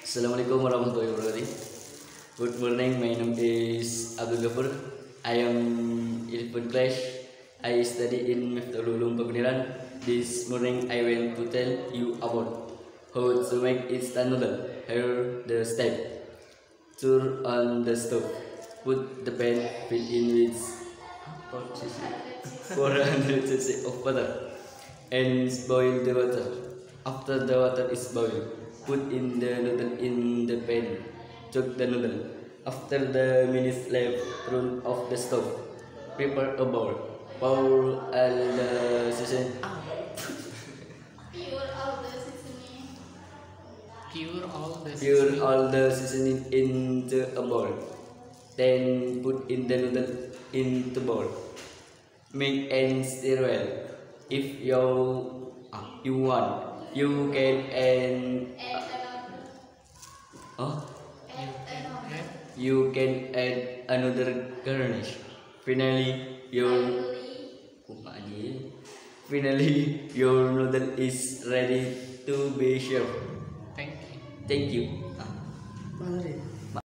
Assalamualaikum warahmatullahi wabarakatuh. Good morning, my name is Abdul Gafur. I am 11th class. I study in Miftahul Ulum Pagniran. This morning I went to tell you about how to make instant noodle. Here the step. Turn on the stove. Put the pan, fill in with 400 cc of butter and boil the water. After the water is boiled, put in the noodle in the pan. Cook the noodle. After the minutes left, turn off the stove. Prepare a bowl. Pour all the season. Pure all the seasoning. Pour all the seasoning into a bowl. Then put in the noodle into bowl. Make and stir well. If you want, you can you can add another garnish. Finally, your noodle is ready to be served. Thank you. Thank you.